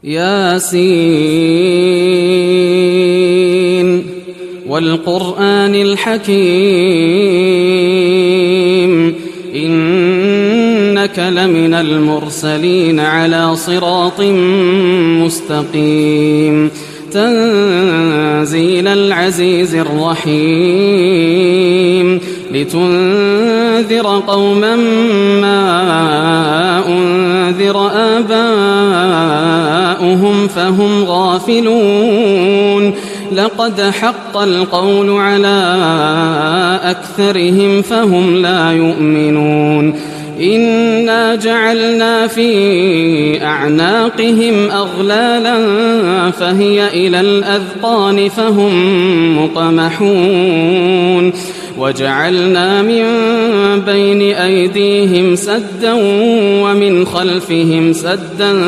ياسين والقرآن الحكيم إنك لمن المرسلين على صراط مستقيم تنزيل العزيز الرحيم لتنذر قوما ما أنذر آباؤهم فهم غافلون لقد حق القول على أكثرهم فهم لا يؤمنون إنا جعلنا في أعناقهم أغلالا فهي إلى الأذقان فهم مقمحون وجعلنا من بين أيديهم سدا ومن خلفهم سدا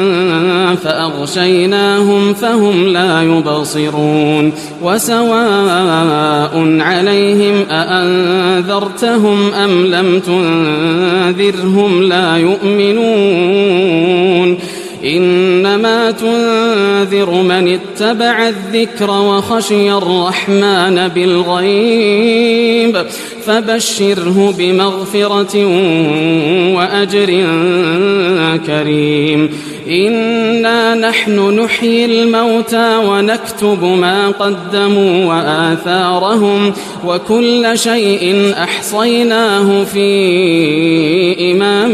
فأغشيناهم فهم لا يبصرون وسواء عليهم أأنذرتهم أم لم تنذرهم لا يؤمنون إنما تنذر من اتبع الذكر وخشي الرحمن بالغيب فبشره بمغفرة وأجر كريم إنا نحن نحيي الموتى ونكتب ما قدموا وآثارهم وكل شيء أحصيناه في إمام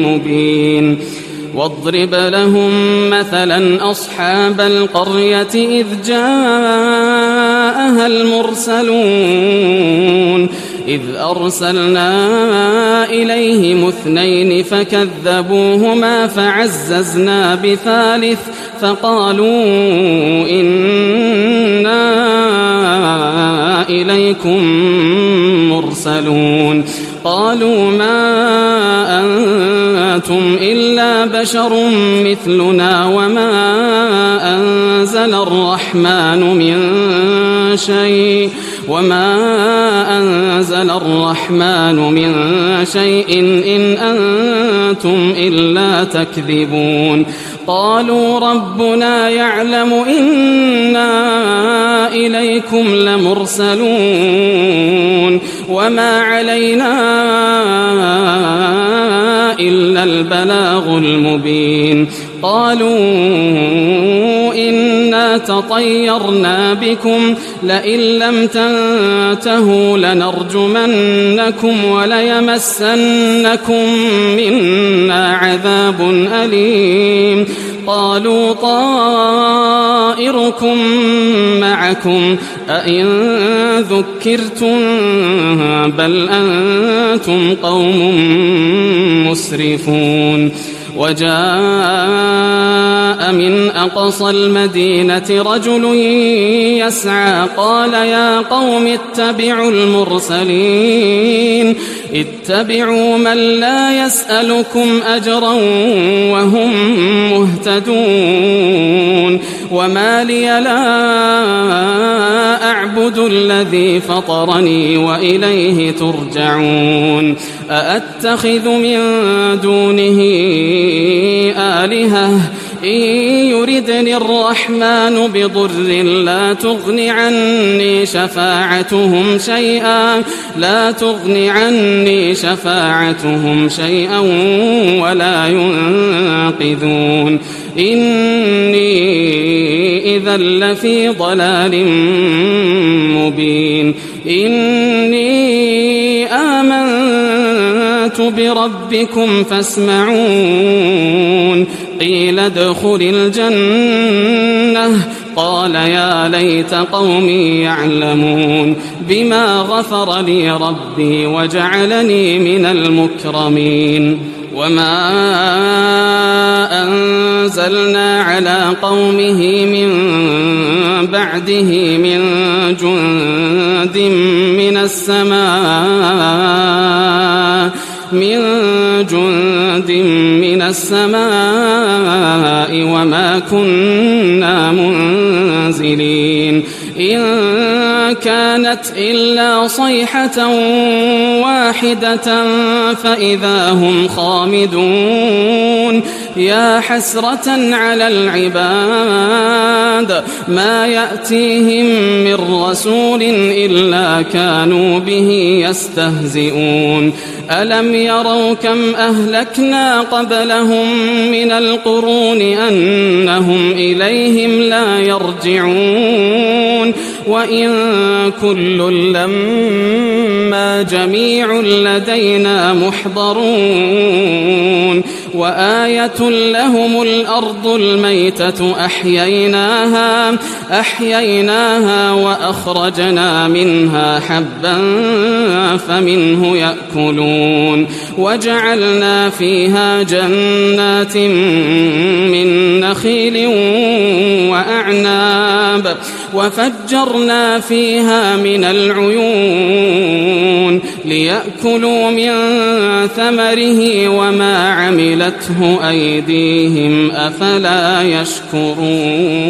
مبين واضرب لهم مثلا أصحاب القرية إذ جاءها المرسلون إذ أرسلنا إليهم 2 فكذبوهما فعززنا بثالث فقالوا إنا إليكم مرسلون قالوا ما أنتم إلا بشر مثلنا وما أنزل الرحمن من شيء إن أنتم إلا تكذبون قالوا ربنا يعلم إنا إليكم لمرسلون وما علينا إلا البلاغ المبين قالوا إنا تطيرنا بكم لئن لم تنتهوا لنرجمنكم وليمسنكم منا عذاب أليم قالوا طائركم معكم أئن ذكرتم بل أنتم قوم مسرفون وجاء من أقصى المدينة رجل يسعى قال يا قوم اتبعوا المرسلين اتبعوا من لا يسألكم أجرا وهم مهتدون وما لي لا أعبد الذي فطرني وإليه ترجعون أأتخذ من دونه آلهة إن يردني الرحمن بضر لا تغن عني شفاعتهم شيئا ولا ينقذون إني إذا لفي ضلال مبين إني آمنت بربكم فاسمعون قيل ادخل الجنة قال يا ليت قومي يعلمون بما غفر لي ربي وجعلني من المكرمين وما أنزلنا على قومه من بعده من جند من السماء وما كنا منزلين إن كانت إلا صيحة واحدة فإذا هم خامدون يا حسرة على العباد ما يأتيهم من رسول إلا كانوا به يستهزئون ألم يروا كم أهلكنا قبلهم من القرون أنهم إليهم لا يرجعون وإن كل لما جميع لدينا محضرون وآية لهم الأرض الميتة أحييناها وأخرجنا منها حبا فمنه يأكلون وجعلنا فيها جنات من نخيل وأعناب وفجرنا فيها من العيون ليأكلوا من ثمره وما عملته أيديهم أفلا يشكرون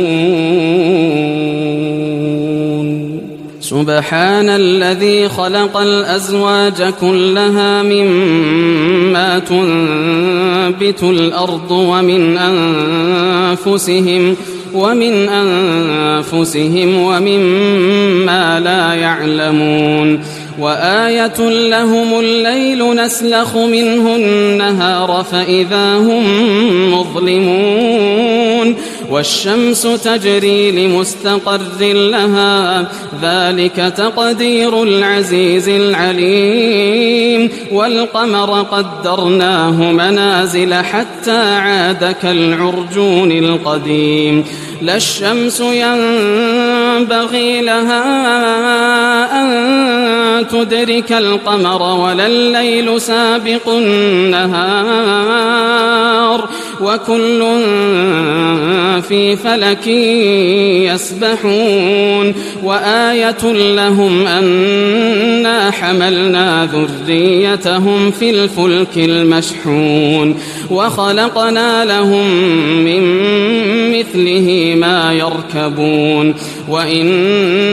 سبحان الذي خلق الأزواج كلها مما تنبت الأرض ومن أنفسهم ومما لا يعلمون وآية لهم الليل نسلخ منه النهار فإذا هم مظلمون والشمس تجري لمستقر لها ذلك تقدير العزيز العليم والقمر قدرناه منازل حتى عاد كالعرجون القديم لا الشمس ينبغي لها أن تدرك القمر ولا الليل سابق النهار وكل في فلك يسبحون وآية لهم أنا حملنا ذريتهم في الفلك المشحون وخلقنا لهم من مثله ما يركبون وإن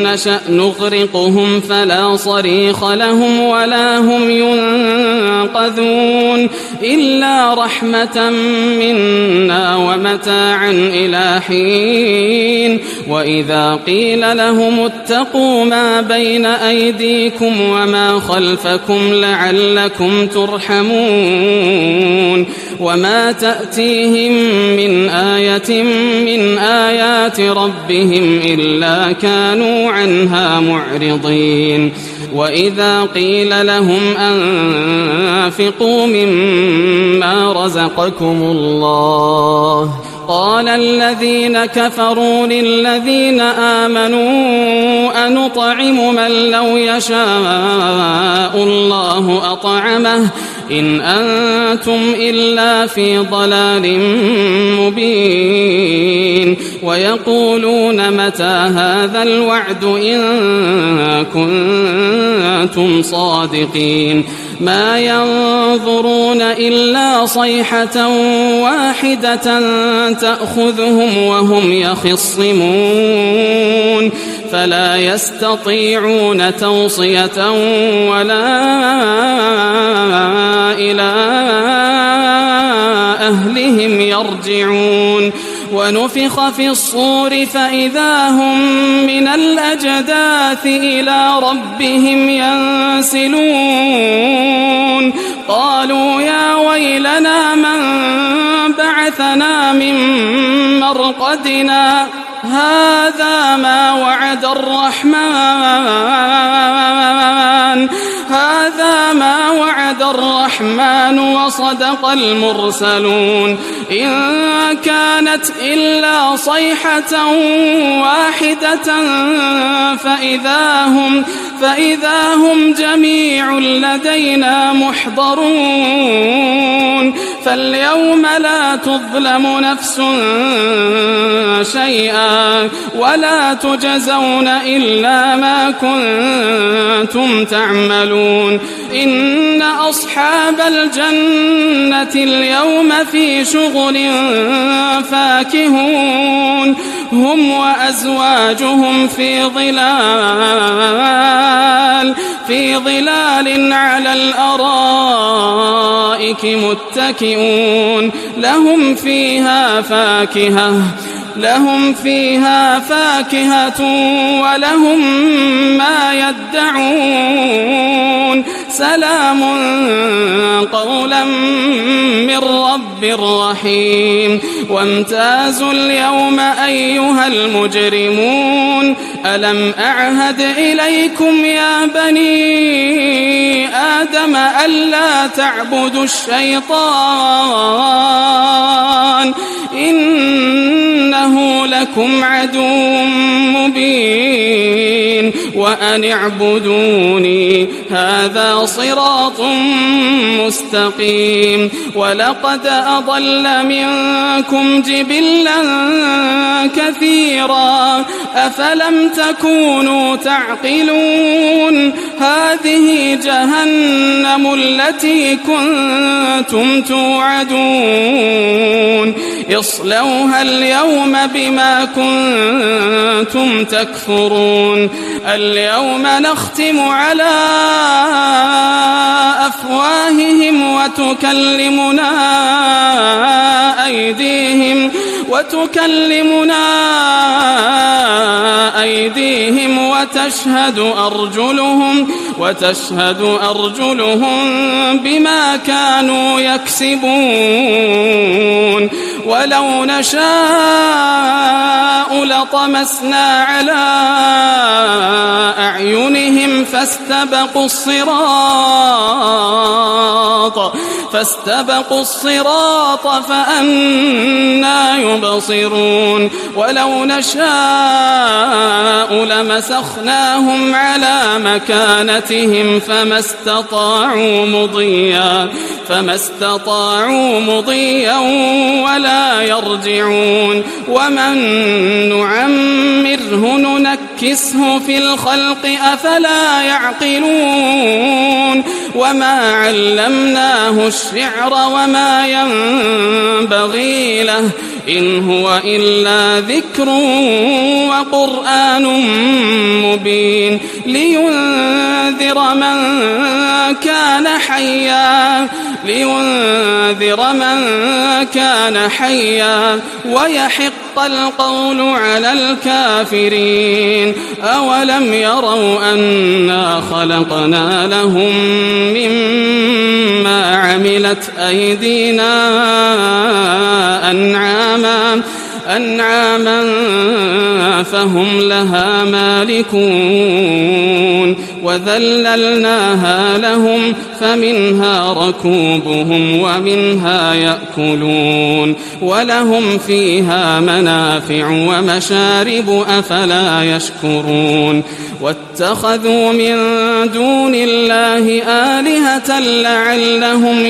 نشأ نغرقهم فلا صريخ لهم ولا هم ينقذون إلا رحمة منا ومتاعا إلى حين وإذا قيل لهم اتقوا ما بين أيديكم وما خلفكم لعلكم ترحمون وما تأتيهم من آية من آيات ربهم إلا كانوا عنها معرضين وإذا قيل لهم أنفقوا مما رزقكم الله قال الذين كفروا للذين آمنوا أنطعم من لو يشاء الله أطعمه إن أنتم إلا في ضلال مبين ويقولون متى هذا الوعد إن كنتم صادقين ما ينظرون إلا صيحة واحدة تأخذهم وهم يخصمون فلا يستطيعون توصية ولا إلى أهلهم يرجعون ونفخ في الصور فإذا هم من الأجداث إلى ربهم ينسلون قالوا يا ويلنا من بعثنا من مرقدنا هذا ما وعد الرحمن وصدق المرسلون إن كانت إلا صيحة واحدة فإذا هم جميع لدينا محضرون فاليوم لا تظلم نفس شيئا ولا تجزون إلا ما كنتم تعملون إن أصحاب الجنة اليوم في شغل فاكهون هم وأزواجهم في ظلال على الأرائك متكئون لهم فيها فاكهة ولهم ما يدعون سلام قولا من رب رحيم وامتازوا اليوم أيها المجرمون ألم أعهد إليكم يا بني آدم ألا تعبدوا الشيطان إنه لكم عدو مبين وأن اعبدوني هذا صراط مستقيم ولقد أضل منكم جبلا كثيرا أفلم تكونوا تعقلون هذه جهنم التي كنتم توعدون اصلوها اليوم بما كنتم تكفرون اليوم نختم على أفواههم وتكلمنا أيديهم وتشهد أرجلهم بما كانوا يكسبون ولو نشاء لطمسنا على أعينهم فاستبقوا الصراط فأنى يبصرون ولو نشاء لمسخناهم على مكانتهم فما استطاعوا مضيا ولا يرجعون ومن نعمره ننكسه في الخلق أفلا يعقلون وما علمناه الشعر وما ينبغي له إن هو إلا ذكر وقرآن مبين لينذر من كان حيا ويحق القول على الكافرين أولم يروا أنا خلقنا لهم مما عملت أيدينا أنعاما فهم لها مالكون وذللناها لهم فمنها ركوبهم ومنها يأكلون ولهم فيها منافع ومشارب أفلا يشكرون واتخذوا من دون الله آلهة لعلهم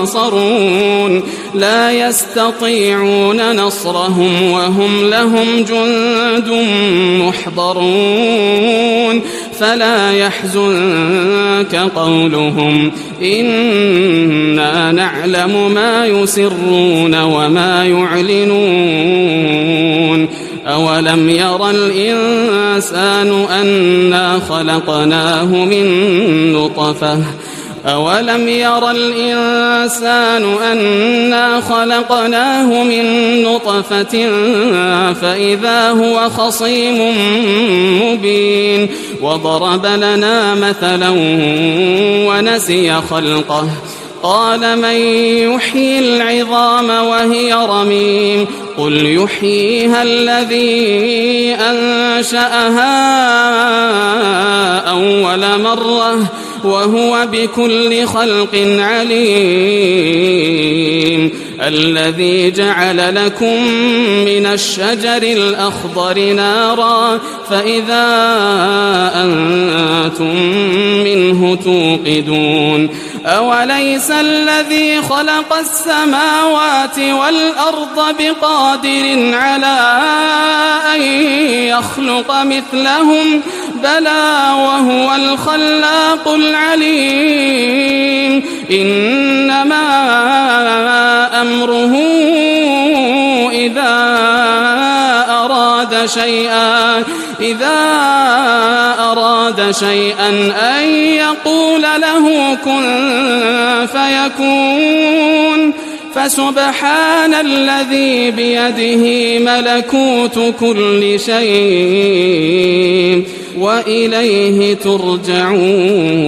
ينصرون لا يستطيعون نصرهم وهم لهم جند محضرون فلا يحزنك قولهم إنا نعلم ما يسرون وما يعلنون أولم ير الإنسان أنا خلقناه من نطفة فإذا هو خصيم مبين وضرب لنا مثلا ونسي خلقه قال من يحيي العظام وهي رميم قل يحييها الذي أنشأها أول مرة وهو بكل خلق عليم الذي جعل لكم من الشجر الأخضر نارا فإذا أنتم منه توقدون أوليس الذي خلق السماوات والأرض بقادر على أن يخلق مثلهم بلى وهو الخلاق العليم إنما أمره إذا أراد شيئا أن يقول له كن فيكون فسبحان الذي بيده ملكوت كل شيء وإليه ترجعون.